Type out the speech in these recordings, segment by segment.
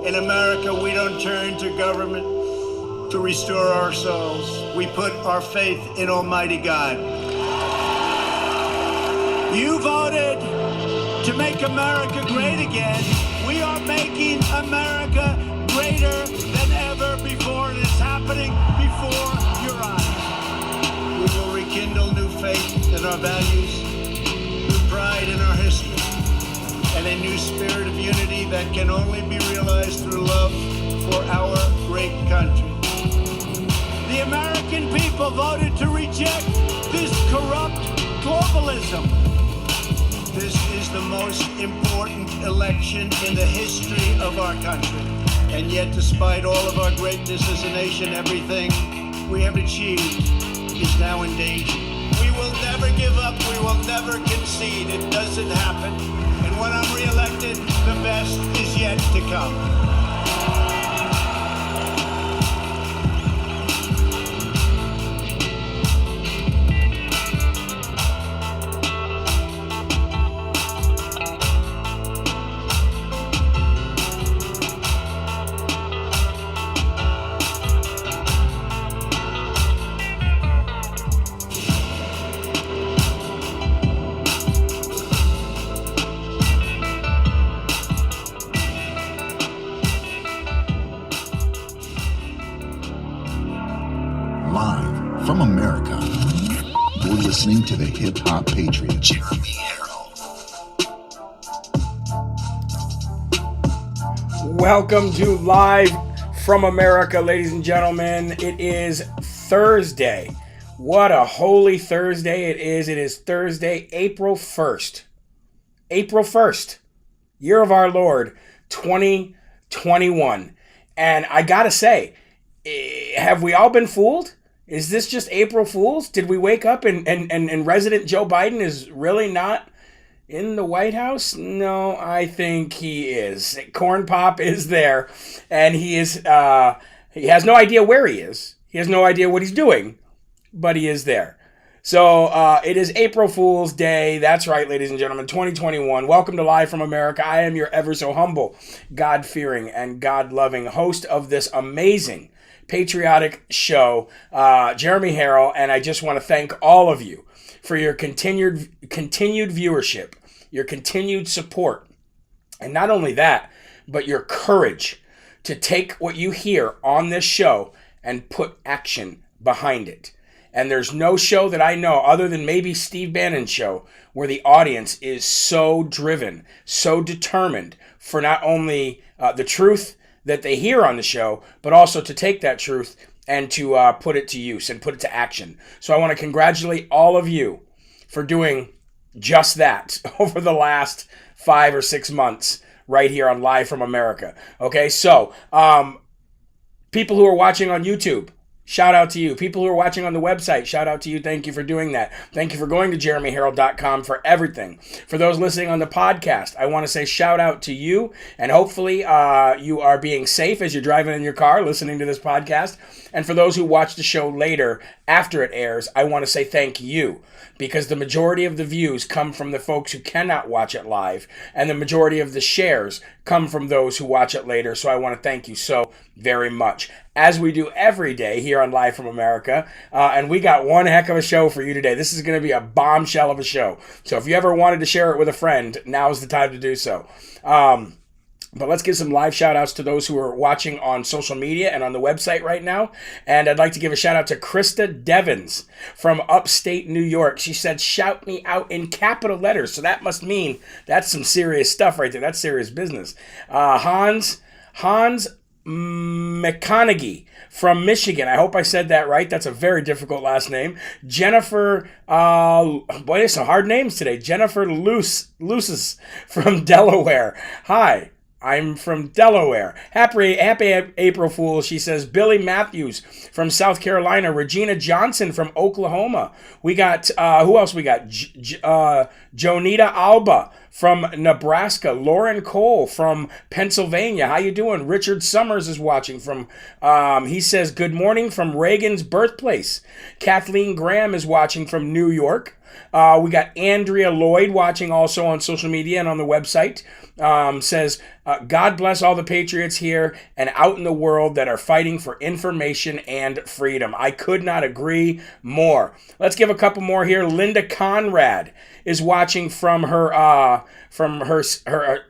In America, we don't turn to government to restore ourselves. We put our faith in Almighty God. You voted to make America great again. We are making America greater than ever before, and it's happening before your eyes. We will rekindle new faith in our values, new pride in our history, and a new spirit of unity that can only be realized through love for our great country. The American people voted to reject this corrupt globalism. This is the most important election in the history of our country. And yet, despite all of our greatness as a nation, everything we have achieved is now in danger. We will never give up. We will never concede. It doesn't happen. And when I'm reelected, the best is yet to come. Live from America, you're listening to the Hip Hop Patriot, Jeremy Herrell. Welcome to Live from America, ladies and gentlemen. It is Thursday. What a holy Thursday it is. It is Thursday, April 1st. April 1st, year of our Lord, 2021. And I gotta say, have we all been fooled? Is this just April Fool's? Did we wake up and Resident Joe Biden is really not in the White House? No, I think he is. Corn Pop is there, and he has no idea where he is. He has no idea what he's doing, but he is there. So it is April Fool's Day. That's right, ladies and gentlemen, 2021. Welcome to Live from America. I am your ever so humble, God-fearing, and God-loving host of this amazing patriotic show, Jeremy Herrell, and I just want to thank all of you for your continued viewership, your continued support, and not only that, but your courage to take what you hear on this show and put action behind it. And there's no show that I know, other than maybe Steve Bannon's show, where the audience is so driven, so determined for not only the truth that they hear on the show, but also to take that truth and to put it to use and put it to action. So I want to congratulate all of you for doing just that over the last 5 or 6 months right here on Live from America. Okay, so people who are watching on YouTube, shout out to you. People who are watching on the website, shout out to you. Thank you for doing that. Thank you for going to jeremyherrell.com for everything. For those listening on the podcast, I want to say shout out to you, and hopefully you are being safe as you're driving in your car listening to this podcast. And for those who watch the show later after it airs, I want to say thank you, because the majority of the views come from the folks who cannot watch it live, and the majority of the shares come from those who watch it later. So I want to thank you so very much, as we do every day here on Live from America. And we got one heck of a show for you today. This is going to be a bombshell of a show. So if you ever wanted to share it with a friend, now's the time to do so. But let's give some live shout outs to those who are watching on social media and on the website right now. And I'd like to give a shout out to Krista Devins from upstate New York. She said, shout me out in capital letters. So that must mean that's some serious stuff right there. That's serious business. Hans McConaughey from Michigan. I hope I said that right. That's a very difficult last name. Jennifer, boy, there's some hard names today. Jennifer Luces from Delaware. Hi. I'm from Delaware. Happy April Fool, she says. Billy Matthews from South Carolina. Regina Johnson from Oklahoma. We got, who else we got? Jonita Alba from Nebraska. Lauren Cole from Pennsylvania. How you doing? Richard Summers is watching from, he says, good morning from Reagan's birthplace. Kathleen Graham is watching from New York. We got Andrea Lloyd watching also on social media and on the website. Says, God bless all the patriots here and out in the world that are fighting for information and freedom. I could not agree more. Let's give a couple more here. Linda Conrad is watching from her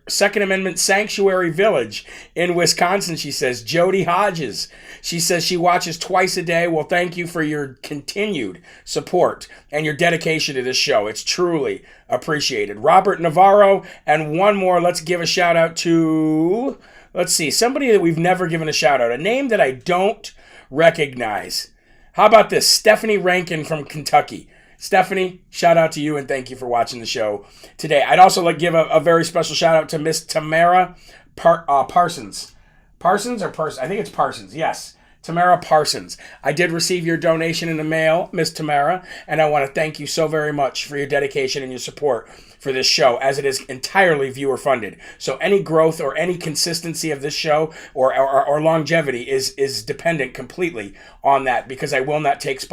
Second Amendment sanctuary village in Wisconsin. She says, Jody Hodges. She says she watches twice a day. Well, thank you for your continued support and your dedication to this show. It's truly appreciated. Robert Navarro, and one more. Let's give a shout out to, let's see, somebody that we've never given a shout out, a name that I don't recognize. How about this? Stephanie Rankin from Kentucky. Stephanie, shout out to you and thank you for watching the show today. I'd also like to give a very special shout out to Miss Tamara Parsons. Parsons or Parsons? I think it's Parsons, yes. Tamara Parsons. I did receive your donation in the mail, Miss Tamara, and I want to thank you so very much for your dedication and your support for this show, as it is entirely viewer funded. So any growth or any consistency of this show or longevity is dependent completely on that, because I will not take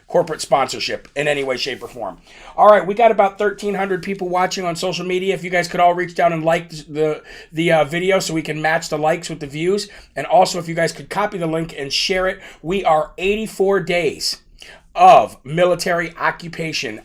corporate sponsorship in any way, shape, or form. All right, we got about 1,300 people watching on social media. If you guys could all reach down and like the video so we can match the likes with the views, and also if you guys could copy the link and share it. We are 84 days of military occupation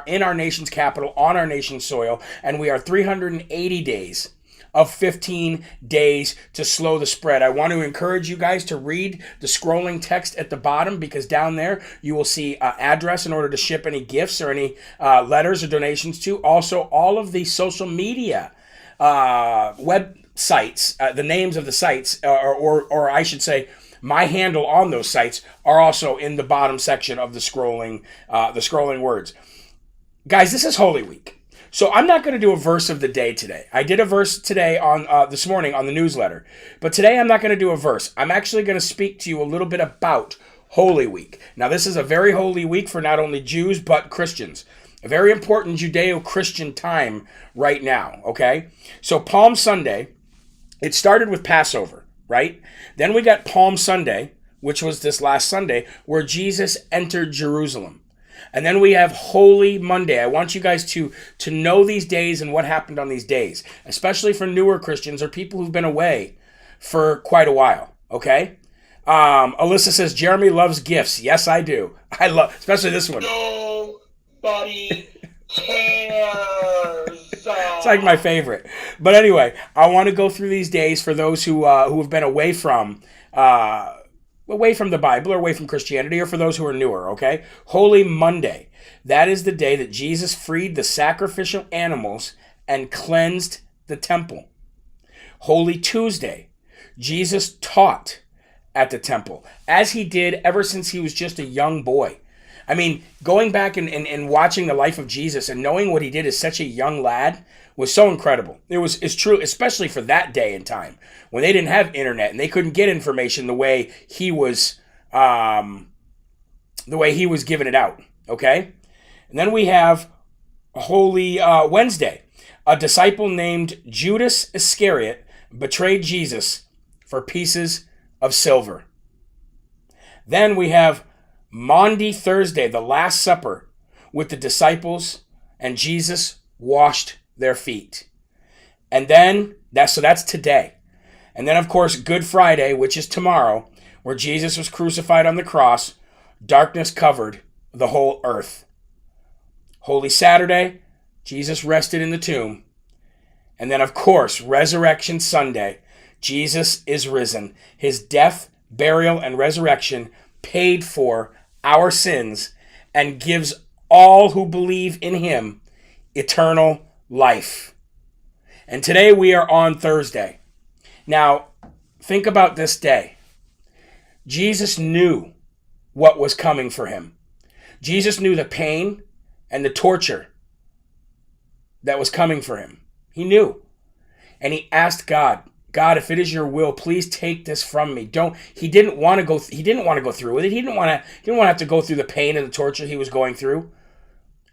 in our nation's capital, on our nation's soil, and we are 380 days of 15 days to slow the spread. I want to encourage you guys to read the scrolling text at the bottom, because down there you will see address in order to ship any gifts or any letters or donations to. Also, all of the social media websites, the names of the sites, or I should say, my handle on those sites are also in the bottom section of the scrolling words. Guys, this is Holy Week, so I'm not going to do a verse of the day today. I did a verse today on this morning on the newsletter, but today I'm not going to do a verse. I'm actually going to speak to you a little bit about Holy Week. Now, this is a very holy week for not only Jews but Christians. A very important Judeo-Christian time right now. Okay, so Palm Sunday, it started with Passover. Right? Then we got Palm Sunday, which was this last Sunday, where Jesus entered Jerusalem. And then we have Holy Monday. I want you guys to know these days and what happened on these days, especially for newer Christians or people who've been away for quite a while. Okay? Alyssa says, Jeremy loves gifts. Yes, I do. I love, especially this one. Nobody cares. It's like my favorite. But anyway, I want to go through these days for those who have been away from the Bible or away from Christianity, or for those who are newer, okay? Holy Monday. That is the day that Jesus freed the sacrificial animals and cleansed the temple. Holy Tuesday. Jesus taught at the temple, as he did ever since he was just a young boy. I mean, going back and watching the life of Jesus and knowing what he did as such a young lad was so incredible. It's true, especially for that day and time when they didn't have internet and they couldn't get information the way he was giving it out. Okay, and then we have Holy Wednesday. A disciple named Judas Iscariot betrayed Jesus for pieces of silver. Then we have Maundy Thursday, the Last Supper, with the disciples, and Jesus washed their feet. And then, that's today. And then, of course, Good Friday, which is tomorrow, where Jesus was crucified on the cross. Darkness covered the whole earth. Holy Saturday, Jesus rested in the tomb. And then, of course, Resurrection Sunday, Jesus is risen. His death, burial, and resurrection paid for our sins and gives all who believe in him eternal life. And today we are on Thursday. Now, think about this day. Jesus knew what was coming for him. Jesus knew the pain and the torture that was coming for him. He knew. And he asked God, if it is your will, please take this from me. He didn't want to go through with it. He didn't want to have to go through the pain and the torture he was going through.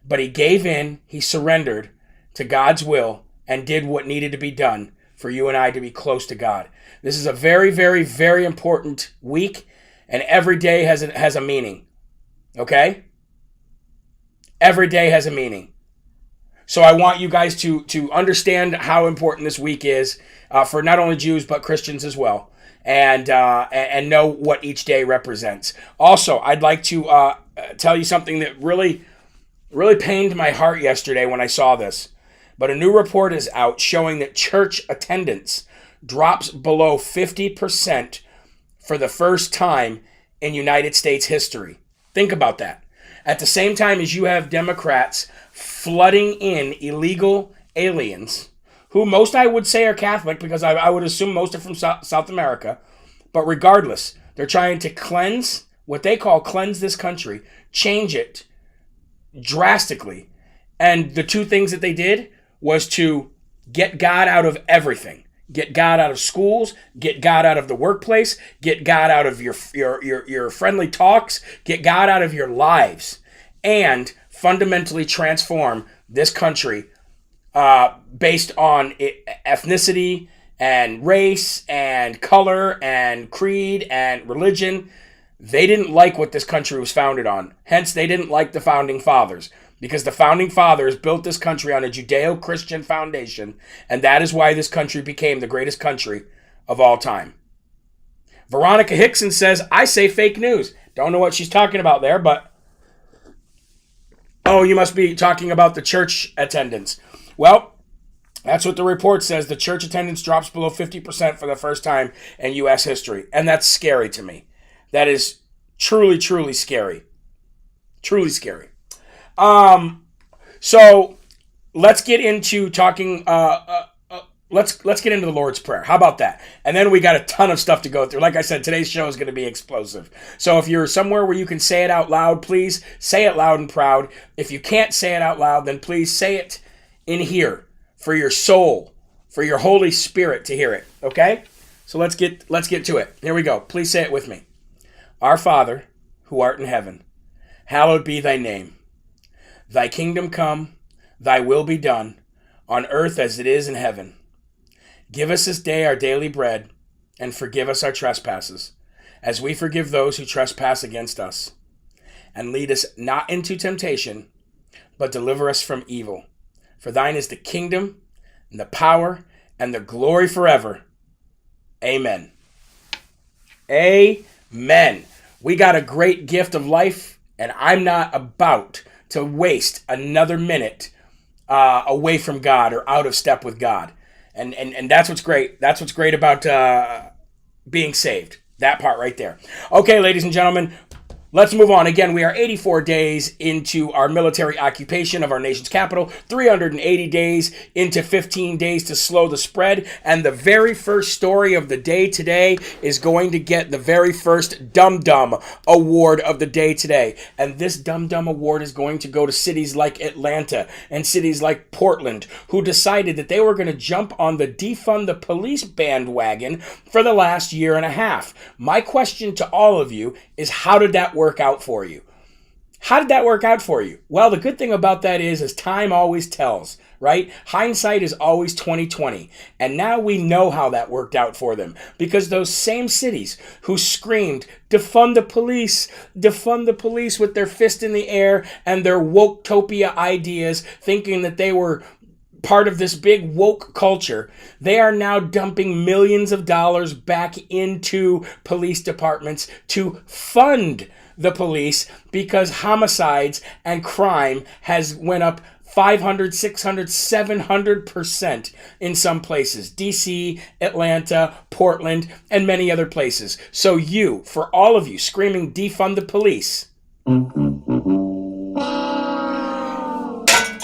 But he gave in, he surrendered to God's will and did what needed to be done for you and I to be close to God. This is a very, very, very important week, and every day has a meaning. Okay? Every day has a meaning. So I want you guys to understand how important this week is for not only Jews but Christians as well, and know what each day represents. Also, I'd like to tell you something that really pained my heart yesterday when I saw this. But a new report is out showing that church attendance drops below 50% for the first time in United States history. Think about that. At the same time as you have Democrats flooding in illegal aliens, who most I would say are Catholic, because I would assume most are from South America. But regardless, they're trying to cleanse, what they call cleanse this country, change it drastically. And the two things that they did was to get God out of everything. Get God out of schools, get God out of the workplace, get God out of your friendly talks, get God out of your lives, and fundamentally transform this country based on ethnicity and race and color and creed and religion. They didn't like what this country was founded on. Hence, they didn't like the founding fathers, because the founding fathers built this country on a Judeo-Christian foundation, and that is why this country became the greatest country of all time. Veronica Hickson says, I say fake news. Don't know what she's talking about there, but... Oh, you must be talking about the church attendance. Well, that's what the report says. The church attendance drops below 50% for the first time in U.S. history, and that's scary to me. That is truly, truly scary. Truly scary. So let's get into talking, let's get into the Lord's Prayer. How about that? And then we got a ton of stuff to go through. Like I said, today's show is going to be explosive. So if you're somewhere where you can say it out loud, please say it loud and proud. If you can't say it out loud, then please say it in here for your soul, for your Holy Spirit to hear it. Okay? So let's get to it. Here we go. Please say it with me. Our Father, who art in heaven, hallowed be thy name. Thy kingdom come, thy will be done, on earth as it is in heaven. Give us this day our daily bread, and forgive us our trespasses, as we forgive those who trespass against us. And lead us not into temptation, but deliver us from evil. For thine is the kingdom, and the power, and the glory forever. Amen. Amen. We got a great gift of life, and I'm not about to waste another minute away from God or out of step with God. And that's what's great. That's what's great about being saved. That part right there. Okay, ladies and gentlemen, let's move on. Again, we are 84 days into our military occupation of our nation's capital, 380 days into 15 days to slow the spread, and the very first story of the day today is going to get the very first Dum Dum Award of the day today. And this Dum Dum Award is going to go to cities like Atlanta and cities like Portland, who decided that they were going to jump on the defund the police bandwagon for the last year and a half. My question to all of you is, how did that work out for you? How did that work out for you? Well, the good thing about that is time always tells, right? Hindsight is always 20/20. And now we know how that worked out for them, because those same cities who screamed, defund the police with their fist in the air and their woke-topia ideas, thinking that they were part of this big woke culture, they are now dumping millions of dollars back into police departments to fund the police, because homicides and crime has went up 500, 600, 700% in some places. DC, Atlanta, Portland, and many other places. So for all of you screaming defund the police,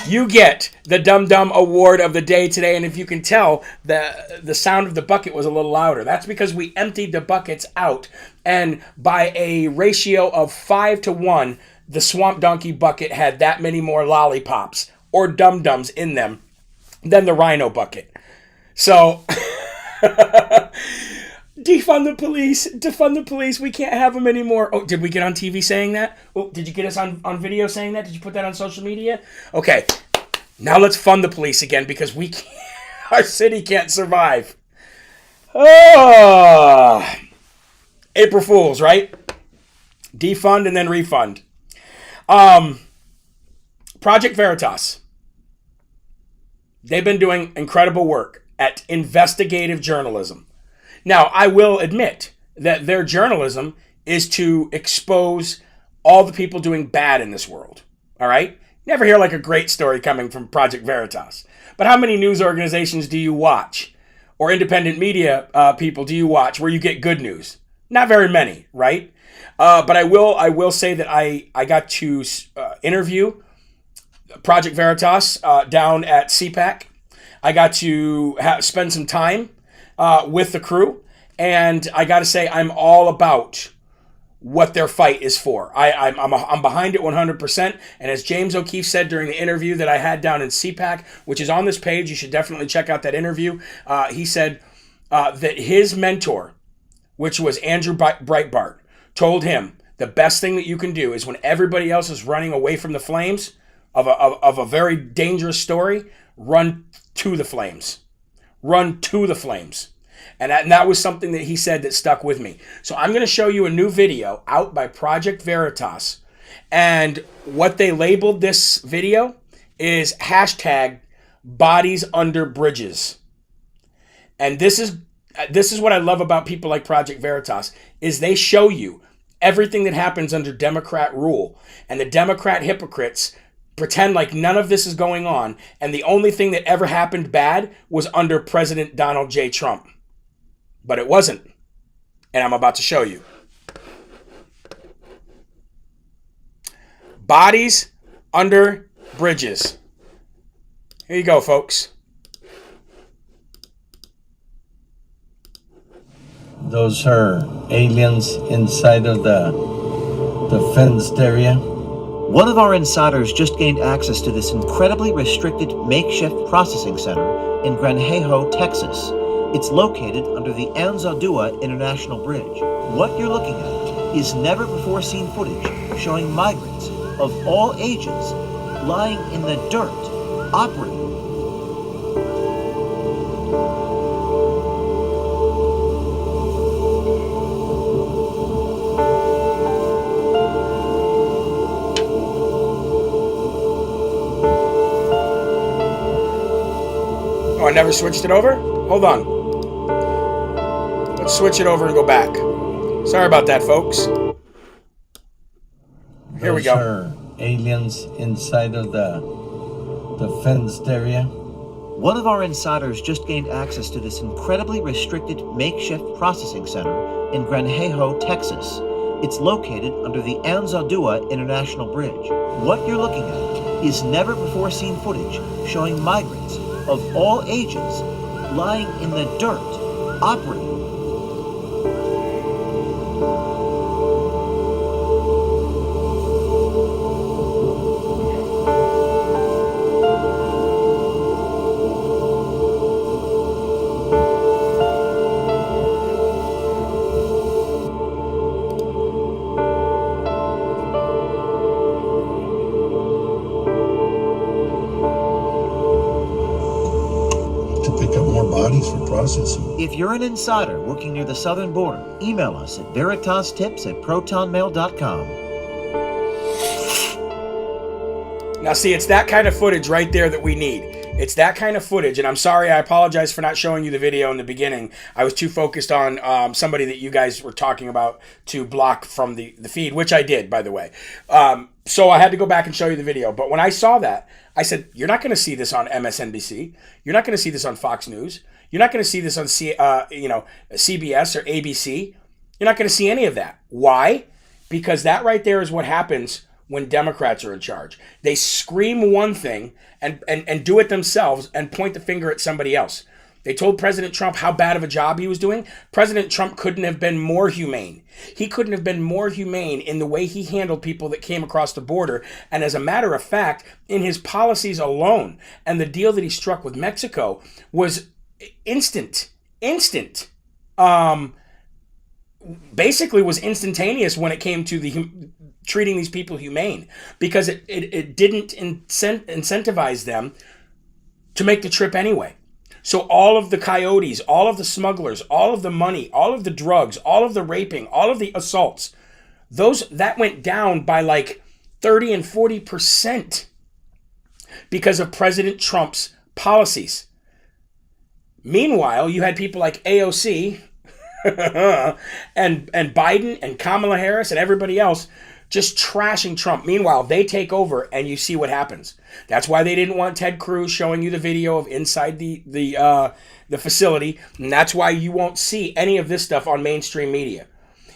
you get the Dum Dum Award of the day today. And if you can tell, the sound of the bucket was a little louder. That's because we emptied the buckets out. And by a ratio of 5-1, the Swamp Donkey bucket had that many more lollipops or dum-dums in them than the Rhino bucket. So... defund the police, we can't have them anymore. Oh, did we get on TV saying that? Oh, did you get us on video saying that? Did you put that on social media? Okay, Now let's fund the police again because we can't, our city can't survive. Oh, April Fools, right? Defund and then refund. Project Veritas. They've been doing incredible work at investigative journalism. Now, I will admit that their journalism is to expose all the people doing bad in this world. All right? Never hear like a great story coming from Project Veritas. But how many news organizations do you watch? Or independent media people do you watch where you get good news? Not very many, right? But I will say that I got to interview Project Veritas down at CPAC. I got to spend some time with the crew, and I got to say I'm all about what their fight is for. I'm behind it 100%. And as James O'Keefe said during the interview that I had down in CPAC, which is on this page, you should definitely check out that interview. He said that his mentor, which was Andrew Breitbart, told him the best thing that you can do is when everybody else is running away from the flames of a very dangerous story, run to the flames. Run to the flames. And that was something that he said that stuck with me. So I'm going to show you a new video out by Project Veritas. And what they labeled this video is hashtag bodies under bridges. And this is what I love about people like Project Veritas, is they show you everything that happens under Democrat rule. And the Democrat hypocrites pretend like none of this is going on. And the only thing that ever happened bad was under President Donald J. Trump. But it wasn't. And I'm about to show you. Bodies under bridges. Here you go, folks. Those are aliens inside of the fenced area. One of our insiders just gained access to this incredibly restricted makeshift processing center in Granjejo, Texas. It's located under the Anzaldúa International Bridge. What you're looking at is never-before-seen footage showing migrants of all ages lying in the dirt, operating. Oh, I never switched it over? Hold on. Let's switch it over and go back. Sorry about that, folks. Here we go. Those are aliens inside of the fenced area. One of our insiders just gained access to this incredibly restricted makeshift processing center in Granjejo, Texas. It's located under the Anzaldúa International Bridge. What you're looking at is never-before-seen footage showing migrants of all ages lying in the dirt, operating. For processing. If you're an insider working near the southern border, email us at veritastips@protonmail.com. Now, see, it's that kind of footage right there that we need. It's that kind of footage, and I'm sorry, I apologize for not showing you the video in the beginning. I was too focused on somebody that you guys were talking about to block from the feed, which I did, by the way. So I had to go back and show you the video. But when I saw that, I said, you're not going to see this on MSNBC. You're not going to see this on Fox News. You're not going to see this on CBS or ABC. You're not going to see any of that. Why? Because that right there is what happens when Democrats are in charge. They scream one thing and do it themselves and point the finger at somebody else. They told President Trump how bad of a job he was doing. President Trump couldn't have been more humane. He couldn't have been more humane in the way he handled people that came across the border. And as a matter of fact, in his policies alone, and the deal that he struck with Mexico was instant. Basically was instantaneous when it came to treating these people humane, because it didn't incentivize them to make the trip anyway. So all of the coyotes, all of the smugglers, all of the money, all of the drugs, all of the raping, all of the assaults, that went down by like 30 and 40% because of President Trump's policies. Meanwhile, you had people like AOC and Biden and Kamala Harris and everybody else just trashing Trump. Meanwhile, they take over and you see what happens. That's why they didn't want Ted Cruz showing you the video of inside the facility. And that's why you won't see any of this stuff on mainstream media.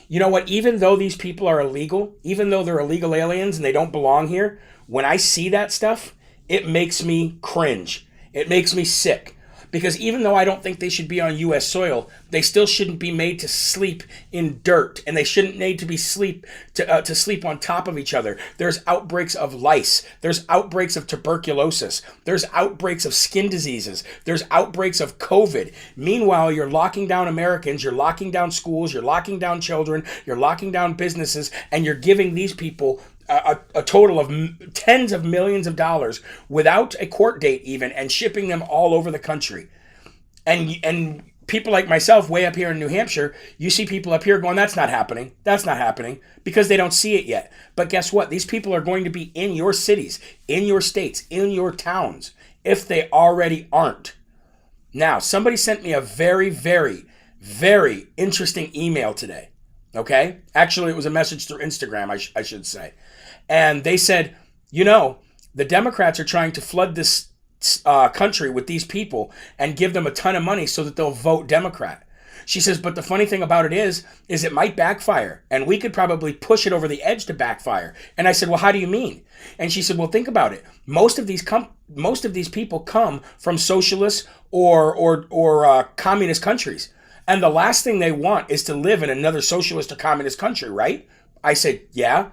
You know what? Even though these people are illegal, even though they're illegal aliens and they don't belong here, when I see that stuff, it makes me cringe. It makes me sick. Because even though I don't think they should be on U.S. soil, they still shouldn't be made to sleep in dirt, and they shouldn't need to be sleep on top of each other. There's outbreaks of lice. There's outbreaks of tuberculosis. There's outbreaks of skin diseases. There's outbreaks of COVID. Meanwhile, you're locking down Americans. You're locking down schools. You're locking down children. You're locking down businesses, and you're giving these people a total of tens of millions of dollars without a court date even, and shipping them all over the country. And people like myself way up here in New Hampshire, you see people up here going, that's not happening. That's not happening, because they don't see it yet. But guess what? These people are going to be in your cities, in your states, in your towns, if they already aren't. Now, somebody sent me a very, very, very interesting email today. Okay? Actually, it was a message through Instagram, I should say. And they said, you know, the Democrats are trying to flood this country with these people and give them a ton of money so that they'll vote Democrat. She says, but the funny thing about it is it might backfire, and we could probably push it over the edge to backfire. And I said, well, how do you mean? And she said, well, think about it. Most of these people come from socialist or communist countries. And the last thing they want is to live in another socialist or communist country, right? I said, yeah.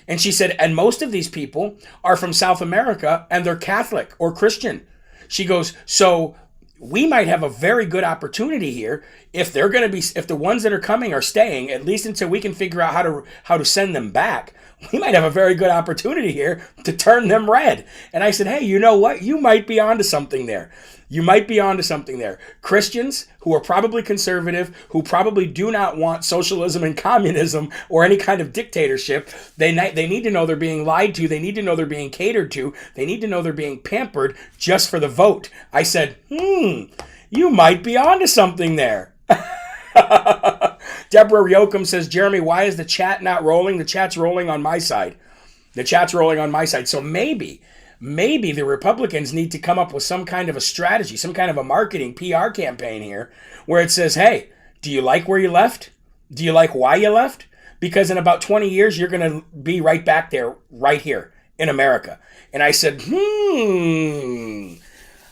And she said, and most of these people are from South America, and they're Catholic or Christian. She goes, so we might have a very good opportunity here if the ones that are coming are staying, at least until we can figure out how to send them back. We might have a very good opportunity here to turn them red. And I said, hey, you know what? You might be onto something there. You might be onto something there. Christians who are probably conservative, who probably do not want socialism and communism or any kind of dictatorship, they need to know they're being lied to. They need to know they're being catered to. They need to know they're being pampered just for the vote. I said, you might be onto something there. Deborah Yoakum says, Jeremy, why is the chat not rolling? The chat's rolling on my side. The chat's rolling on my side. So maybe the Republicans need to come up with some kind of a strategy, some kind of a marketing PR campaign here where it says, hey, do you like where you left? Do you like why you left? Because in about 20 years, you're going to be right back there, right here in America. And I said,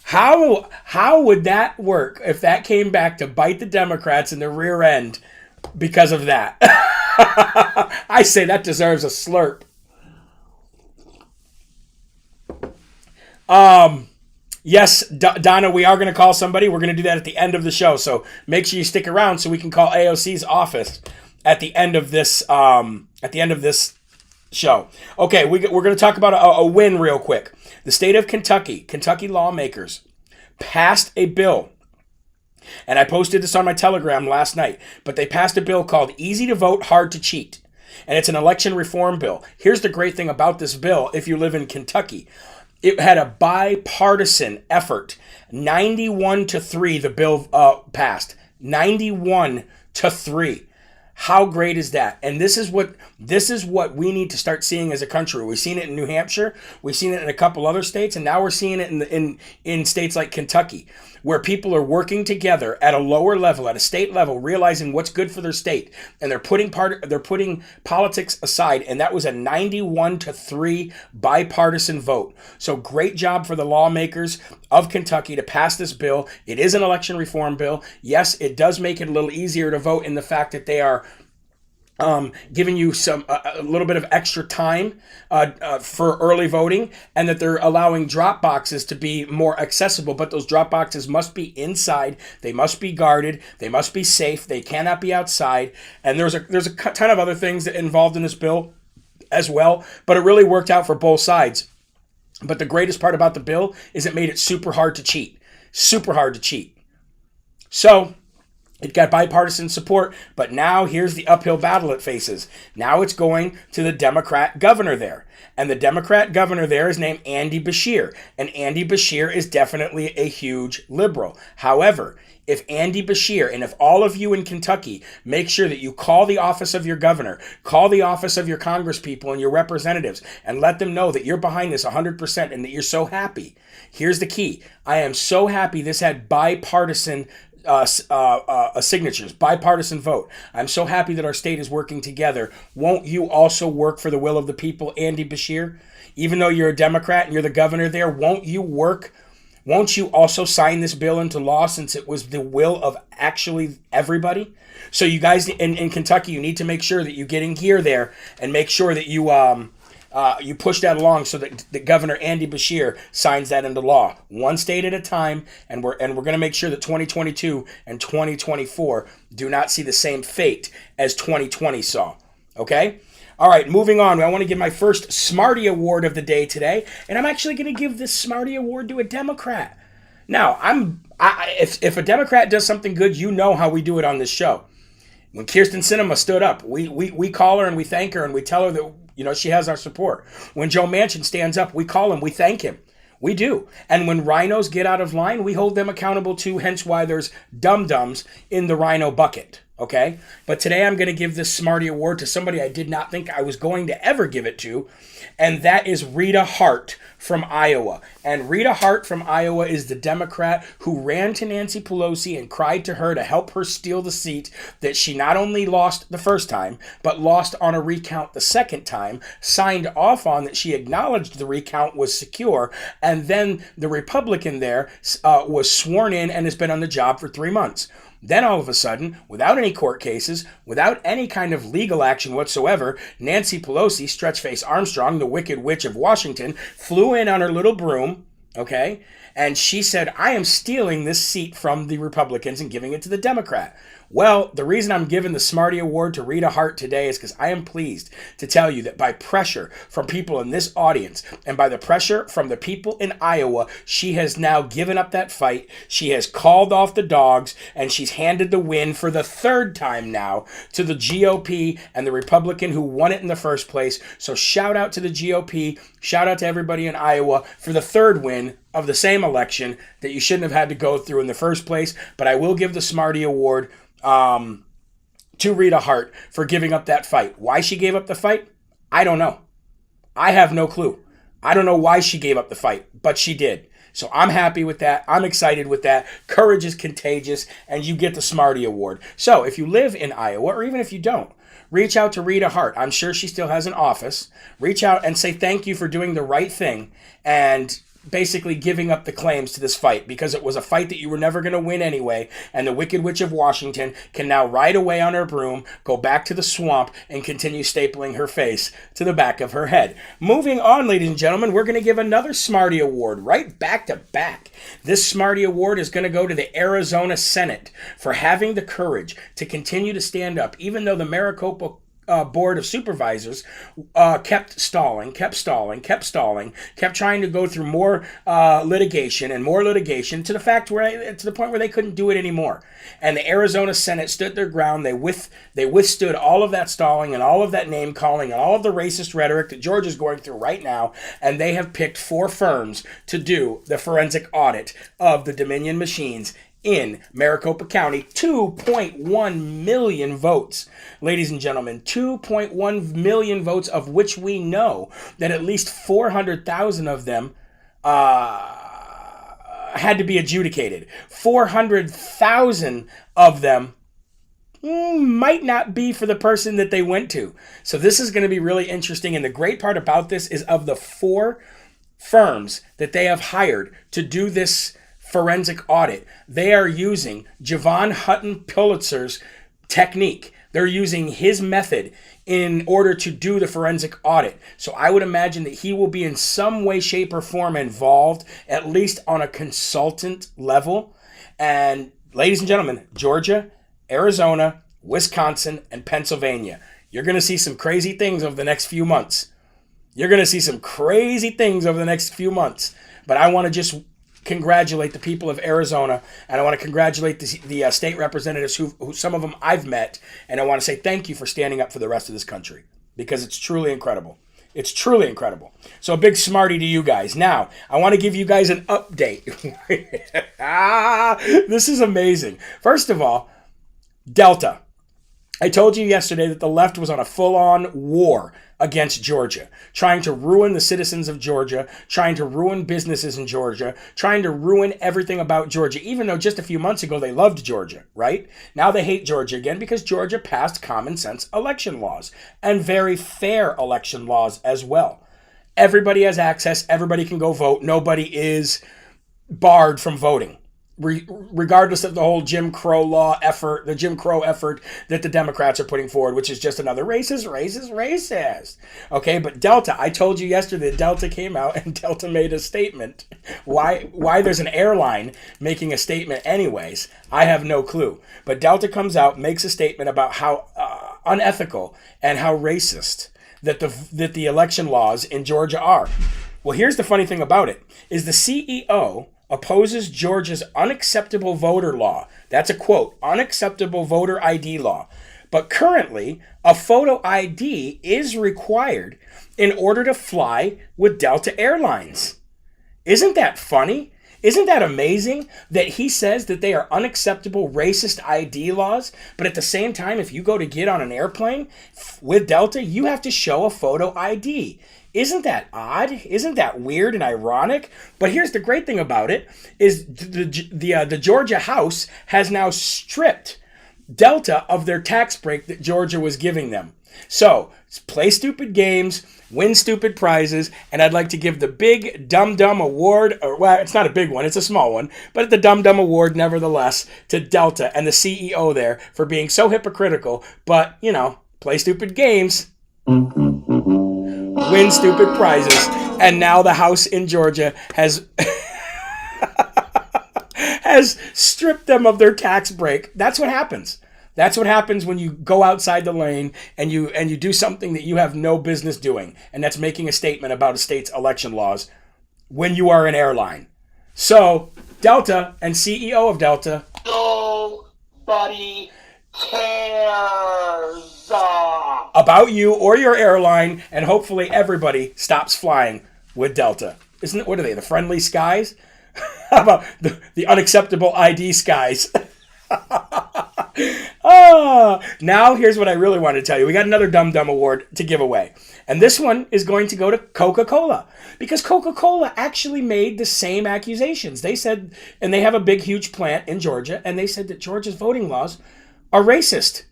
how would that work if that came back to bite the Democrats in the rear end because of that? I say that deserves a slurp. Yes, Donna, we are going to call somebody. We're going to do that at the end of the show. So make sure you stick around so we can call AOC's office at the end of this show. Okay, we're going to talk about a win real quick. The state of Kentucky lawmakers passed a bill, and I posted this on my Telegram last night, but they passed a bill called Easy to Vote, Hard to Cheat, and it's an election reform bill. Here's the great thing about this bill if you live in Kentucky. It had a bipartisan effort. 91-3, the bill passed. 91-3. How great is that? And this is what we need to start seeing as a country. We've seen it in New Hampshire, we've seen it in a couple other states, and now we're seeing it in states like Kentucky, where people are working together at a lower level, at a state level, realizing what's good for their state, and they're putting politics aside. And that was a 91-3 bipartisan vote. So great job for the lawmakers of Kentucky to pass this bill. It is an election reform bill. Yes, it does make it a little easier to vote in the fact that they are giving you a little bit of extra time for early voting, and that they're allowing drop boxes to be more accessible. But those drop boxes must be inside. They must be guarded. They must be safe. They cannot be outside. And there's a ton of other things that involved in this bill. as well, but it really worked out for both sides. But the greatest part about the bill is it made it super hard to cheat. Super hard to cheat. So it got bipartisan support, but now here's the uphill battle it faces. Now it's going to the Democrat governor there. And the Democrat governor there is named Andy Beshear. And Andy Beshear is definitely a huge liberal. However, if Andy Beshear, and if all of you in Kentucky make sure that you call the office of your governor, call the office of your congresspeople and your representatives, and let them know that you're behind this 100% and that you're so happy. Here's the key. I am so happy this had bipartisan signatures, bipartisan vote. I'm so happy that our state is working together. Won't you also work for the will of the people, Andy Beshear? Even though you're a Democrat and you're the governor there, won't you work? Won't you also sign this bill into law since it was the will of actually everybody? So you guys in Kentucky, you need to make sure that you get in gear there and make sure that you push that along so that the Governor Andy Beshear signs that into law, one state at a time, and we're going to make sure that 2022 and 2024 do not see the same fate as 2020 saw. Okay? All right, moving on. I want to give my first Smarty Award of the day today, and I'm actually going to give this Smarty Award to a Democrat. Now, if a Democrat does something good, you know how we do it on this show. When Kirsten Sinema stood up, we call her and we thank her and we tell her that she has our support. When Joe Manchin stands up, we call him, we thank him. We do. And when rhinos get out of line, we hold them accountable too, hence why there's dum-dums in the rhino bucket. Okay? But today I'm going to give this Smarty Award to somebody I did not think I was going to ever give it to, and that is Rita Hart from Iowa. And Rita Hart from Iowa is the Democrat who ran to Nancy Pelosi and cried to her to help her steal the seat that she not only lost the first time, but lost on a recount the second time, signed off on that she acknowledged the recount was secure, and then the Republican there was sworn in and has been on the job for 3 months. Then all of a sudden, without any court cases, without any kind of legal action whatsoever, Nancy Pelosi, Stretchface Armstrong, the Wicked Witch of Washington, flew in on her little broom, okay? And she said, I am stealing this seat from the Republicans and giving it to the Democrat. Well, the reason I'm giving the Smarty Award to Rita Hart today is because I am pleased to tell you that by pressure from people in this audience and by the pressure from the people in Iowa, she has now given up that fight. She has called off the dogs, and she's handed the win for the third time now to the GOP and the Republican who won it in the first place. So shout out to the GOP, shout out to everybody in Iowa for the third win of the same election that you shouldn't have had to go through in the first place. But I will give the Smarty Award to Rita Hart for giving up that fight. Why she gave up the fight? I don't know. I have no clue. I don't know why she gave up the fight, but she did. So I'm happy with that. I'm excited with that. Courage is contagious, and you get the Smarty Award. So if you live in Iowa, or even if you don't, reach out to Rita Hart. I'm sure she still has an office. Reach out and say thank you for doing the right thing and basically giving up the claims to this fight, because it was a fight that you were never going to win anyway, and the Wicked Witch of Washington can now ride away on her broom, go back to the swamp, and continue stapling her face to the back of her head. Moving on, ladies and gentlemen, we're going to give another Smarty Award right back to back. This Smarty Award is going to go to the Arizona Senate for having the courage to continue to stand up, even though the Maricopa Board of Supervisors kept stalling, kept trying to go through more litigation to the point where they couldn't do it anymore. And the Arizona Senate stood their ground. They withstood all of that stalling and all of that name calling and all of the racist rhetoric that Georgia's going through right now. And they have picked 4 firms to do the forensic audit of the Dominion machines in Maricopa County. 2.1 million votes. Ladies and gentlemen, 2.1 million votes, of which we know that at least 400,000 of them had to be adjudicated. 400,000 of them might not be for the person that they went to. So this is going to be really interesting. And the great part about this is, of the 4 firms that they have hired to do this forensic audit, they are using Javon Hutton Pulitzer's technique. They're using his method in order to do the forensic audit. So I would imagine that he will be in some way, shape, or form involved, at least on a consultant level. And ladies and gentlemen, Georgia, Arizona, Wisconsin, and Pennsylvania, You're going to see some crazy things over the next few months. You're going to see some crazy things over the next few months. But I want to just congratulate the people of Arizona, and I want to congratulate the state representatives who some of them I've met, and I want to say thank you for standing up for the rest of this country, because it's truly incredible. It's truly incredible. So a big smarty to you guys. Now, I want to give you guys an update. This is amazing. First of all, Delta. I told you yesterday that the left was on a full-on war against Georgia, trying to ruin the citizens of Georgia, trying to ruin businesses in Georgia, trying to ruin everything about Georgia, even though just a few months ago they loved Georgia, right? Now they hate Georgia again because Georgia passed common sense election laws and very fair election laws as well. Everybody has access. Everybody can go vote. Nobody is barred from voting. Regardless of the whole Jim Crow law effort, the Jim Crow effort that the Democrats are putting forward, which is just another racist. Okay, but Delta, I told you yesterday that Delta came out and Delta made a statement. Why there's an airline making a statement anyways, I have no clue. But Delta comes out, makes a statement about how unethical and how racist that the election laws in Georgia are. Well, here's the funny thing about it, is the CEO opposes Georgia's unacceptable voter law. That's a quote, unacceptable voter ID law. But currently, a photo ID is required in order to fly with Delta Airlines. Isn't that funny? Isn't that amazing that he says that they are unacceptable racist ID laws, but at the same time, if you go to get on an airplane with Delta, you have to show a photo ID. Isn't that odd? Isn't that weird and ironic? But here's the great thing about it, is the Georgia House has now stripped Delta of their tax break that Georgia was giving them. So, play stupid games, win stupid prizes, and I'd like to give the big Dum Dum Award, or well, it's not a big one, it's a small one, but the Dum Dum Award nevertheless to Delta and the CEO there for being so hypocritical, but, you know, play stupid games, win stupid prizes, and now the House in Georgia has has stripped them of their tax break. That's what happens. That's what happens when you go outside the lane and you do something that you have no business doing, and that's making a statement about a state's election laws when you are an airline. So, Delta and CEO of Delta, nobody cares about you or your airline, and hopefully everybody stops flying with Delta. Isn't it? What are they? The friendly skies? How about the unacceptable ID skies? Now here's what I really want to tell you. We got another Dum Dum Award to give away. And this one is going to go to Coca-Cola. Because Coca-Cola actually made the same accusations. They said, and they have a big, huge plant in Georgia, and they said that Georgia's voting laws are racist.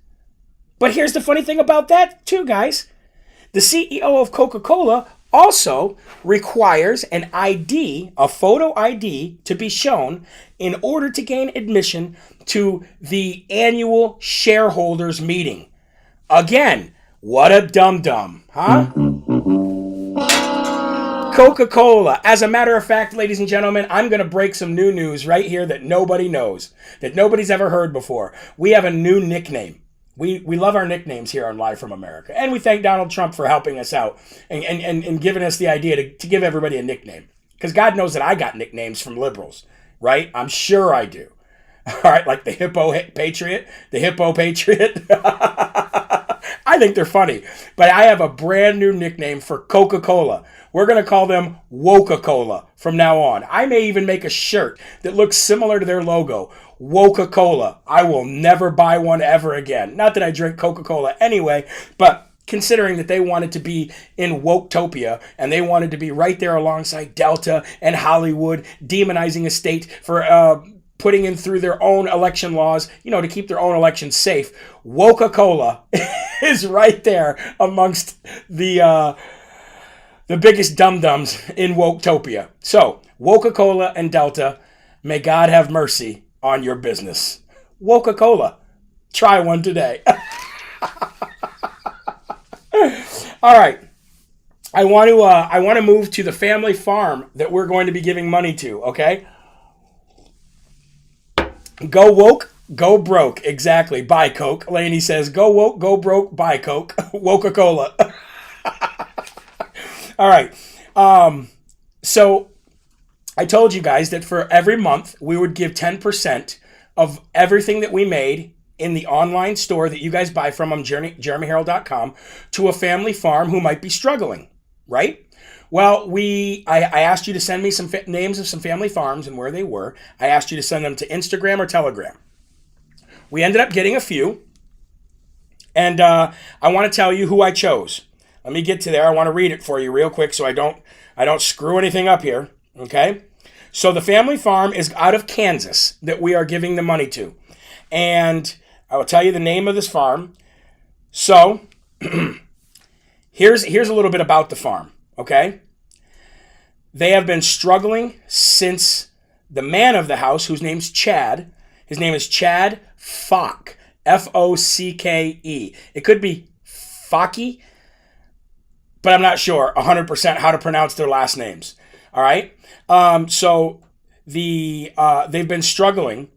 But here's the funny thing about that too, guys. The CEO of Coca-Cola also requires an ID, a photo ID, to be shown in order to gain admission to the annual shareholders meeting. Again, what a dum-dum, huh? Coca-Cola. As a matter of fact, ladies and gentlemen, I'm going to break some new news right here that nobody knows, that nobody's ever heard before. We have a new nickname. We love our nicknames here on Live from America. And we thank Donald Trump for helping us out and giving us the idea to give everybody a nickname. Because God knows that I got nicknames from liberals, right? I'm sure I do. All right, like the Hippo Patriot. The Hippo Patriot. I think they're funny. But I have a brand new nickname for Coca-Cola. We're going to call them Woca-Cola from now on. I may even make a shirt that looks similar to their logo. Woca-Cola. I will never buy one ever again. Not that I drink Coca-Cola anyway, but considering that they wanted to be in Woketopia and they wanted to be right there alongside Delta and Hollywood, demonizing a state for putting in through their own election laws, you know, to keep their own elections safe, Woca-Cola is right there amongst the biggest dum-dums in Woketopia. So, Woca-Cola and Delta, may God have mercy on your business. Woca-Cola. Try one today. All right. I want to move to the family farm that we're going to be giving money to, okay? Go woke Go broke. Exactly. Buy Coke. Lainey says, go woke, go broke, buy Coke. Coca-Cola. All right. So I told you guys that for every month, we would give 10% of everything that we made in the online store that you guys buy from on JeremyHerrell.com to a family farm who might be struggling, right? Well, I asked you to send me some names of some family farms and where they were. I asked you to send them to Instagram or Telegram. We ended up getting a few, and I want to tell you who I chose. Let me get to there. I want to read it for you real quick so I don't screw anything up here, okay? So the family farm is out of Kansas that we are giving the money to, and I will tell you the name of this farm. So here's a little bit about the farm, okay? They have been struggling since the man of the house, whose name's Chad. His name is Chad Fock, F-O-C-K-E. It could be Focky, but I'm not sure 100% how to pronounce their last names. All right. So they've been struggling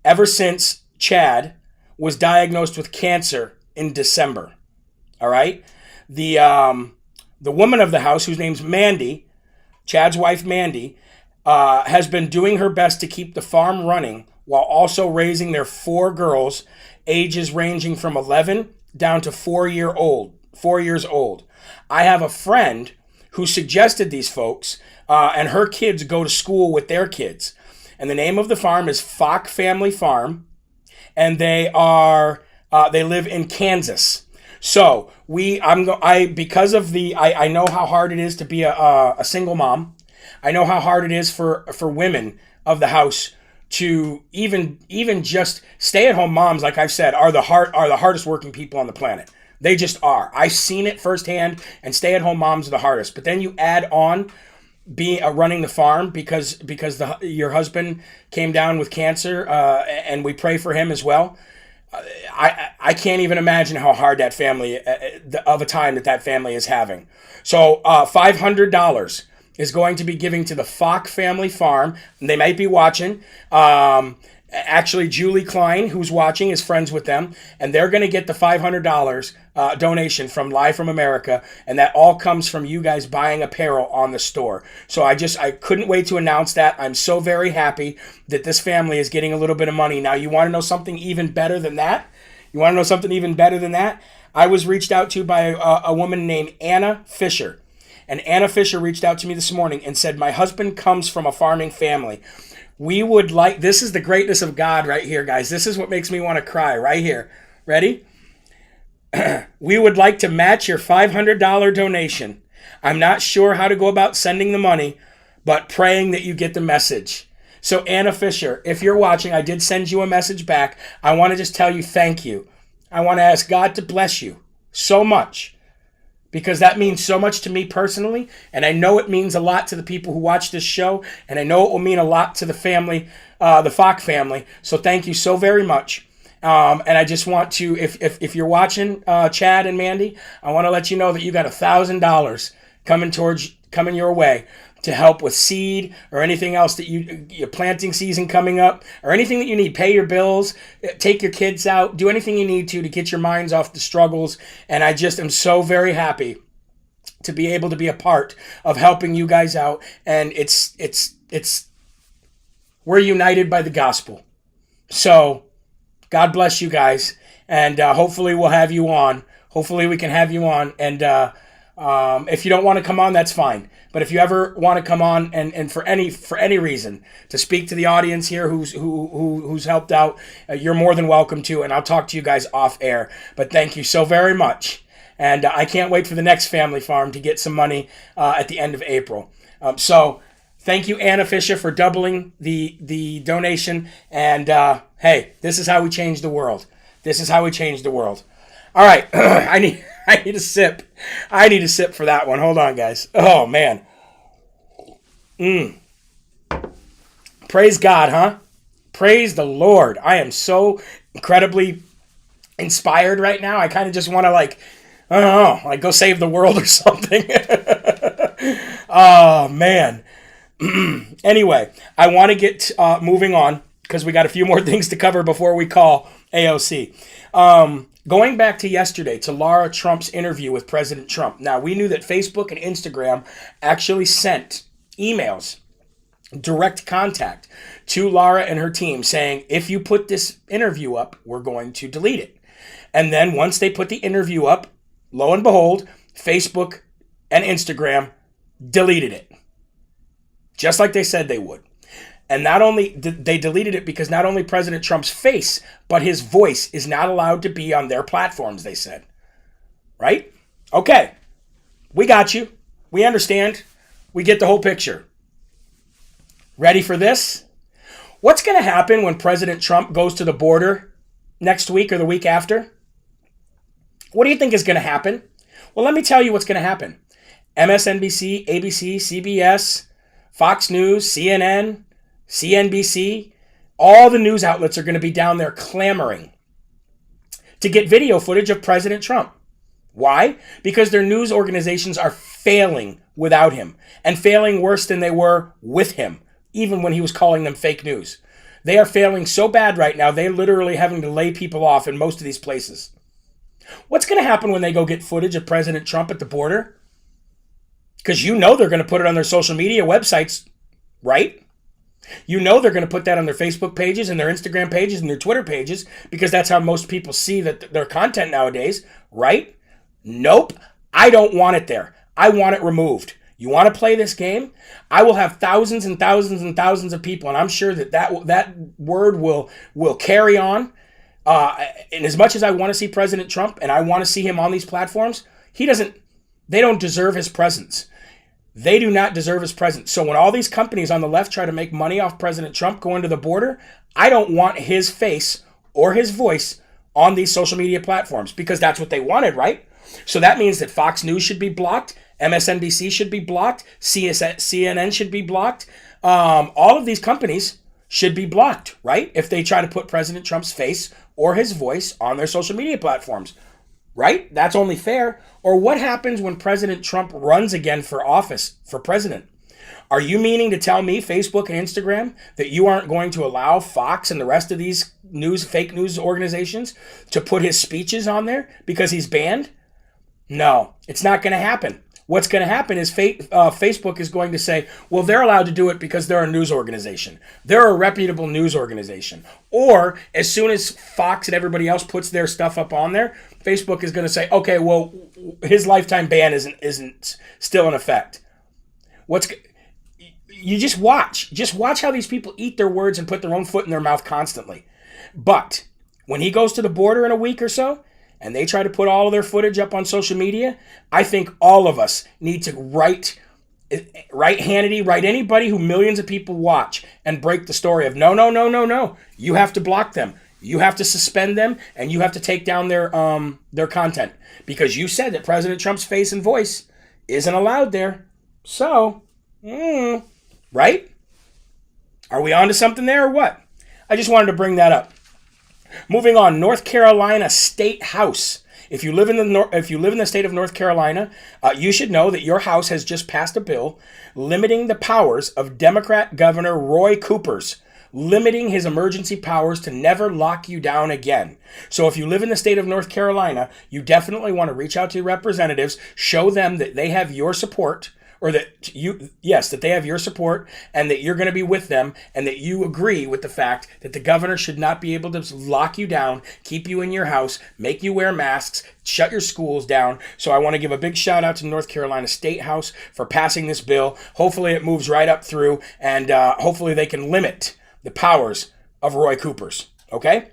ever since Chad was diagnosed with cancer in December. All right. The woman of the house, whose name's Mandy, Chad's wife Mandy, has been doing her best to keep the farm running while also raising their 4 girls, ages ranging from 11 down to 4 years old. I have a friend who suggested these folks, and her kids go to school with their kids. And the name of the farm is Fock Family Farm, and they live in Kansas. So I know how hard it is to be a single mom. I know how hard it is for women of the house to even just stay-at-home moms, like I've said, are the hardest working people on the planet. They just are. I've seen it firsthand, and stay-at-home moms are the hardest. But then you add on running the farm because your husband came down with cancer, and we pray for him as well. I can't even imagine how hard that family of a time that family is having. So $500 is going to be giving to the Fock Family Farm. They might be watching. Actually, Julie Klein, who's watching, is friends with them, and they're going to get the $500 donation from Live from America, and that all comes from you guys buying apparel on the store. So I couldn't wait to announce that. I'm so very happy that this family is getting a little bit of money. Now, you want to know something even better than that? I was reached out to by a woman named Anna Fisher. And Anna Fisher reached out to me this morning and said, my husband comes from a farming family. This is the greatness of God right here, guys. This is what makes me want to cry right here. Ready? We would like to match your $500 donation. I'm not sure how to go about sending the money, but praying that you get the message. So Anna Fisher, if you're watching, I did send you a message back. I want to just tell you thank you. I want to ask God to bless you so much, because that means so much to me personally, and I know it means a lot to the people who watch this show, and I know it will mean a lot to the family, the Fock family. So thank you so very much. And I just want to, if you're watching, Chad and Mandy, I want to let you know that you got $1,000 coming your way to help with seed or anything else that your planting season coming up, or anything that you need. Pay your bills, take your kids out, do anything you need to get your minds off the struggles. And I just am so very happy to be able to be a part of helping you guys out. And we're united by the gospel. So God bless you guys, and hopefully we'll have you on. Hopefully we can have you on, and if you don't want to come on, that's fine. But if you ever want to come on and for any reason to speak to the audience here who's helped out, you're more than welcome to, and I'll talk to you guys off air. But thank you so very much, and I can't wait for the next family farm to get some money at the end of April. So thank you, Anna Fisher, for doubling the donation. And hey, this is how we change the world. All right, I need a sip. I need a sip for that one. Hold on, guys. Oh, man. Praise God, huh? Praise the Lord. I am so incredibly inspired right now. I kind of just want to, go save the world or something. Oh, man. Anyway, I want to get moving on. because we got a few more things to cover before we call AOC. Going back to yesterday, to Lara Trump's interview with President Trump. Now, we knew that Facebook and Instagram actually sent emails, direct contact to Lara and her team saying, if you put this interview up, we're going to delete it. And then once they put the interview up, lo and behold, Facebook and Instagram deleted it. Just like they said they would. And not only did they deleted it because not only President Trump's face, but his voice is not allowed to be on their platforms, they said. Right? Okay. We got you. We understand. We get the whole picture. Ready for this? What's going to happen when President Trump goes to the border next week or the week after? What do you think is going to happen? Well, let me tell you what's going to happen. MSNBC, ABC, CBS, Fox News, CNN, CNBC, all the news outlets are going to be down there clamoring to get video footage of President Trump. Why? Because their news organizations are failing without him and failing worse than they were with him, even when he was calling them fake news. They are failing so bad right now, they're literally having to lay people off in most of these places. What's going to happen when they go get footage of President Trump at the border? Because you know they're going to put it on their social media websites, right? You know they're going to put that on their Facebook pages and their Instagram pages and their Twitter pages because that's how most people see that their content nowadays, right? Nope. I don't want it there. I want it removed. You want to play this game? I will have thousands and thousands and thousands of people, and I'm sure that word will carry on. And as much as I want to see President Trump and I want to see him on these platforms, they don't deserve his presence. They do not deserve his presence. So when all these companies on the left try to make money off President Trump going to the border, I don't want his face or his voice on these social media platforms because that's what they wanted, right? So that means that Fox News should be blocked, MSNBC should be blocked, CNN should be blocked. All of these companies should be blocked, right? If they try to put President Trump's face or his voice on their social media platforms, right? That's only fair. Or what happens when President Trump runs again for office, for president? Are you meaning to tell me, Facebook and Instagram, that you aren't going to allow Fox and the rest of these fake news organizations to put his speeches on there because he's banned? No, it's not going to happen. What's going to happen is Facebook is going to say, well, they're allowed to do it because they're a news organization. They're a reputable news organization. Or as soon as Fox and everybody else puts their stuff up on there, Facebook is going to say, okay, well, his lifetime ban isn't still in effect. You just watch. Just watch how these people eat their words and put their own foot in their mouth constantly. But when he goes to the border in a week or so, and they try to put all of their footage up on social media, I think all of us need to write Hannity, write anybody who millions of people watch and break the story of no. You have to block them. You have to suspend them, and you have to take down their content because you said that President Trump's face and voice isn't allowed there. So, right? Are we on to something there or what? I just wanted to bring that up. Moving on, North Carolina State House. If you live in the state of North Carolina, you should know that your house has just passed a bill limiting the powers of Democrat Governor Roy Cooper's, limiting his emergency powers to never lock you down again. So if you live in the state of North Carolina, you definitely want to reach out to your representatives, show them that they have your support, or that they have your support and that you're going to be with them and that you agree with the fact that the governor should not be able to lock you down, keep you in your house, make you wear masks, shut your schools down. So I want to give a big shout out to North Carolina State House for passing this bill. Hopefully it moves right up through and hopefully they can limit the powers of Roy Cooper's. Okay?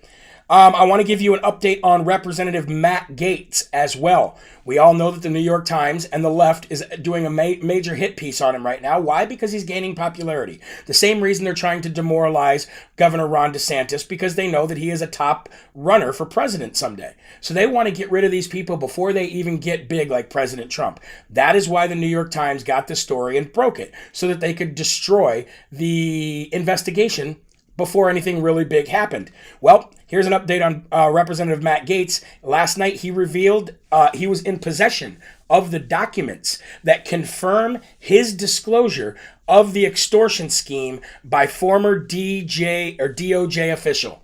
I want to give you an update on Representative Matt Gaetz as well. We all know that the New York Times and the left is doing a major hit piece on him right now. Why? Because he's gaining popularity. The same reason they're trying to demoralize Governor Ron DeSantis, because they know that he is a top runner for president someday. So they want to get rid of these people before they even get big like President Trump. That is why the New York Times got this story and broke it, so that they could destroy the investigation before anything really big happened. Well, here's an update on Representative Matt Gaetz. Last night, he revealed he was in possession of the documents that confirm his disclosure of the extortion scheme by former DOJ official.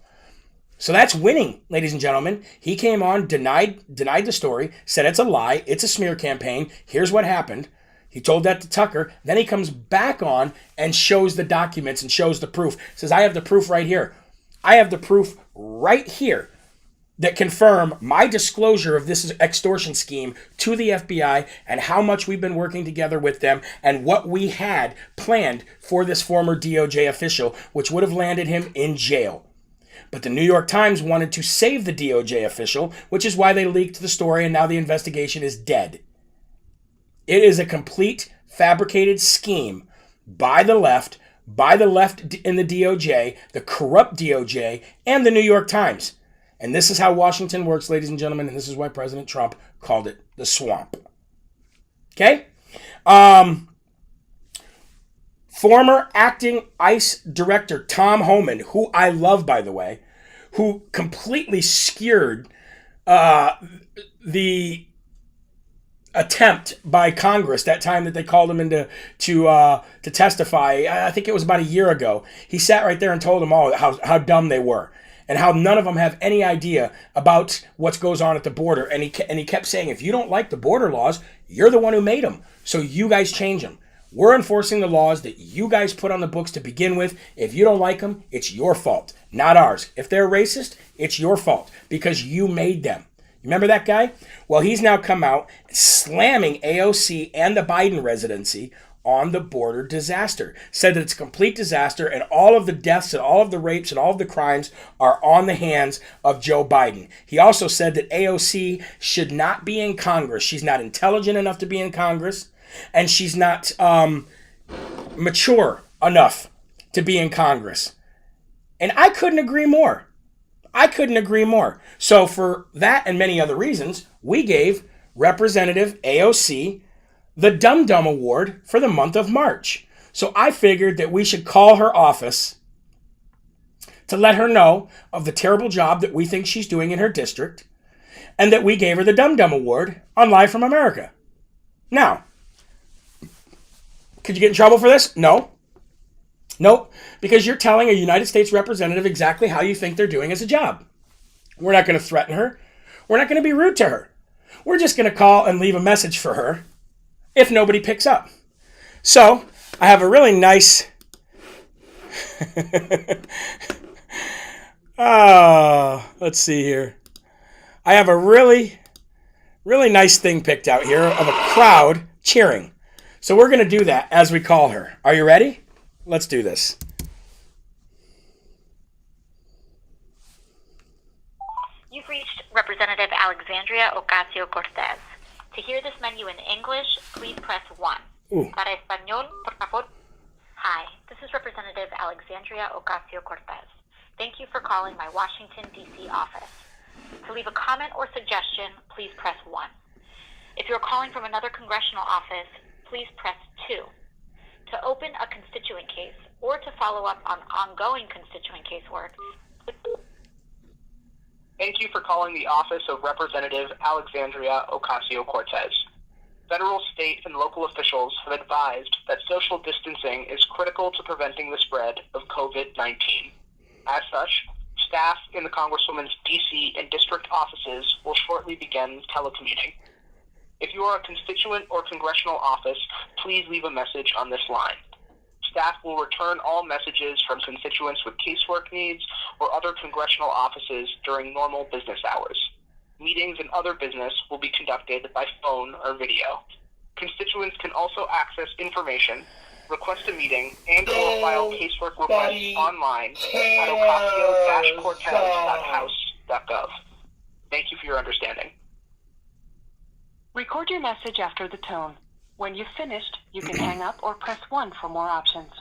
So that's winning, ladies and gentlemen. He came on, denied the story, said it's a lie, it's a smear campaign. Here's what happened. He told that to Tucker. Then he comes back on and shows the documents and shows the proof. Says, I have the proof right here. I have the proof right here that confirm my disclosure of this extortion scheme to the FBI and how much we've been working together with them and what we had planned for this former DOJ official, which would have landed him in jail. But the New York Times wanted to save the DOJ official, which is why they leaked the story, and now the investigation is dead. It is a complete fabricated scheme by the left in the DOJ, the corrupt DOJ, and the New York Times. And this is how Washington works, ladies and gentlemen, and this is why President Trump called it the swamp. Okay? Former acting ICE director Tom Homan, who I love, by the way, who completely skewered the attempt by Congress that time that they called him in to testify. I think it was about a year ago. He sat right there and told them all how dumb they were and how none of them have any idea about what goes on at the border. And he kept saying, if you don't like the border laws, you're the one who made them, so you guys change them. We're enforcing the laws that you guys put on the books to begin with. If you don't like them, it's your fault, not ours. If they're racist, it's your fault because you made them. You remember that guy? Well, he's now come out slamming AOC and the Biden residency on the border disaster. Said that it's a complete disaster and all of the deaths and all of the rapes and all of the crimes are on the hands of Joe Biden. He also said that AOC should not be in Congress. She's not intelligent enough to be in Congress. And she's not mature enough to be in Congress. And I couldn't agree more. So for that and many other reasons, we gave Representative AOC the Dum Dum Award for the month of March. So I figured that we should call her office to let her know of the terrible job that we think she's doing in her district and that we gave her the Dum Dum Award on Live from America. Now, could you get in trouble for this? No. Nope. Because you're telling a United States representative exactly how you think they're doing as a job. We're not going to threaten her. We're not going to be rude to her. We're just going to call and leave a message for her if nobody picks up. So, I have a really nice... let's see here. I have a really nice thing picked out here of a crowd cheering. So we're going to do that as we call her. Are you ready? Let's do this. You've reached Representative Alexandria Ocasio-Cortez. To hear this menu in English, please press 1. Ooh. Para español, por favor. Hi, this is Representative Alexandria Ocasio-Cortez. Thank you for calling my Washington, D.C. office. To leave a comment or suggestion, please press 1. If you're calling from another congressional office, please press 2. To open a constituent case or to follow up on ongoing constituent casework. Thank you for calling the office of Representative Alexandria Ocasio-Cortez. Federal, state, and local officials have advised that social distancing is critical to preventing the spread of COVID-19. As such, staff in the Congresswoman's D.C. and district offices will shortly begin telecommuting. If you are a constituent or congressional office, please leave a message on this line. Staff will return all messages from constituents with casework needs or other congressional offices during normal business hours. Meetings and other business will be conducted by phone or video. Constituents can also access information, request a meeting, and or file casework requests online at ocasio-cortez.house.gov. Thank you for your understanding. Record your message after the tone. When you've finished, you can hang up or press 1 for more options.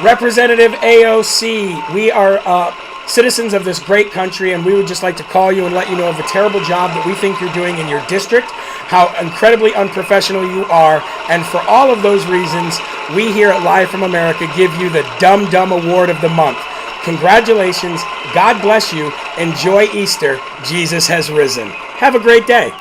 Representative AOC, we are citizens of this great country, and we would just like to call you and let you know of the terrible job that we think you're doing in your district, how incredibly unprofessional you are, and for all of those reasons, we here at Live from America give you the Dumb Dumb Award of the Month. Congratulations, God bless you, enjoy Easter, Jesus has risen. Have a great day.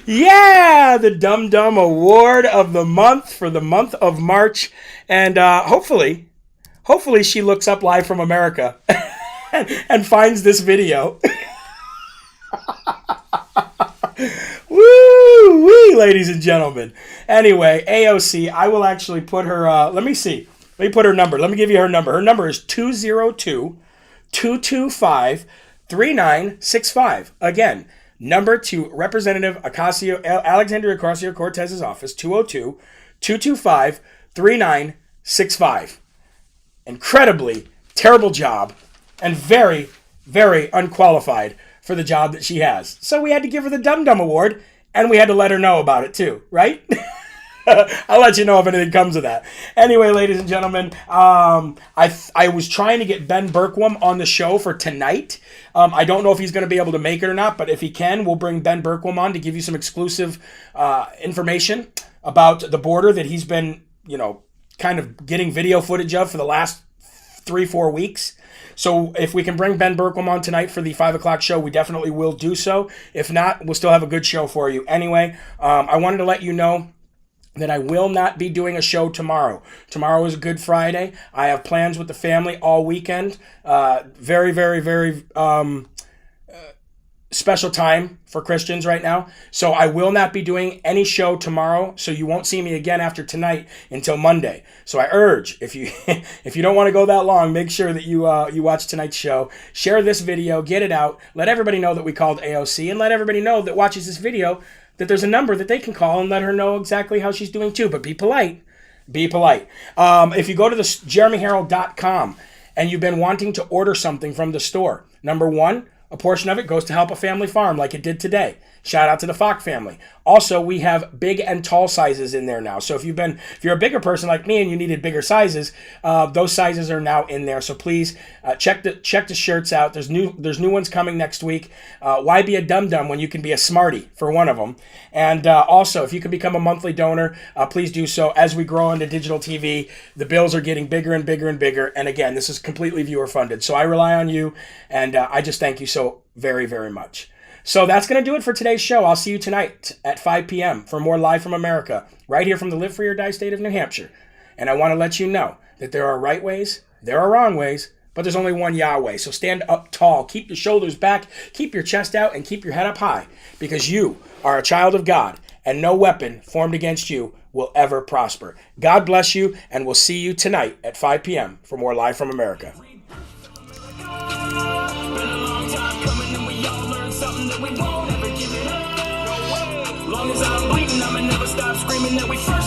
Yeah, the Dum Dum Award of the Month for the month of March. And hopefully she looks up Live from America and finds this video. Woo-wee, ladies and gentlemen. Anyway, AOC, I will actually put her, let me see. Let me put her number. Let me give you her number. Her number is 202-225-3965. Again, number to Representative Alexandria Ocasio-Cortez's office, 202-225-3965. Incredibly terrible job and very, very unqualified for the job that she has. So we had to give her the Dum Dum Award, and we had to let her know about it too, right? I'll let you know if anything comes of that. Anyway, ladies and gentlemen, I was trying to get Ben Berkwam on the show for tonight. I don't know if he's going to be able to make it or not, but if he can, we'll bring Ben Berkwam on to give you some exclusive information about the border that he's been, kind of getting video footage of for the last 3-4 weeks. So if we can bring Ben Berkwam on tonight for the 5 o'clock show, we definitely will do so. If not, we'll still have a good show for you. Anyway, I wanted to let you know that I will not be doing a show tomorrow. Tomorrow is a Good Friday. I have plans with the family all weekend. Very, very, very special time for Christians right now. So I will not be doing any show tomorrow. So you won't see me again after tonight until Monday. So I urge, if you don't want to go that long, make sure that you watch tonight's show. Share this video, get it out, let everybody know that we called AOC, and let everybody know that watches this video that there's a number that they can call and let her know exactly how she's doing too. But be polite. Be polite. If you go to the JeremyHerrell.com and you've been wanting to order something from the store, number one, a portion of it goes to help a family farm like it did today. Shout out to the Fock family. Also, we have big and tall sizes in there now. So if you're a bigger person like me and you needed bigger sizes, those sizes are now in there. So please check the shirts out. There's new ones coming next week. Why be a dum-dum when you can be a smarty for one of them? And also, if you can become a monthly donor, please do so. As we grow into digital TV, the bills are getting bigger and bigger and bigger. And again, this is completely viewer funded. So I rely on you, and I just thank you so very, very much. So that's going to do it for today's show. I'll see you tonight at 5 p.m. for more Live from America, right here from the Live Free or Die state of New Hampshire. And I want to let you know that there are right ways, there are wrong ways, but there's only one Yahweh. So stand up tall, keep your shoulders back, keep your chest out, and keep your head up high, because you are a child of God, and no weapon formed against you will ever prosper. God bless you, and we'll see you tonight at 5 p.m. for more Live from America. Long as I'm bleeding, I'ma never stop screaming that we first.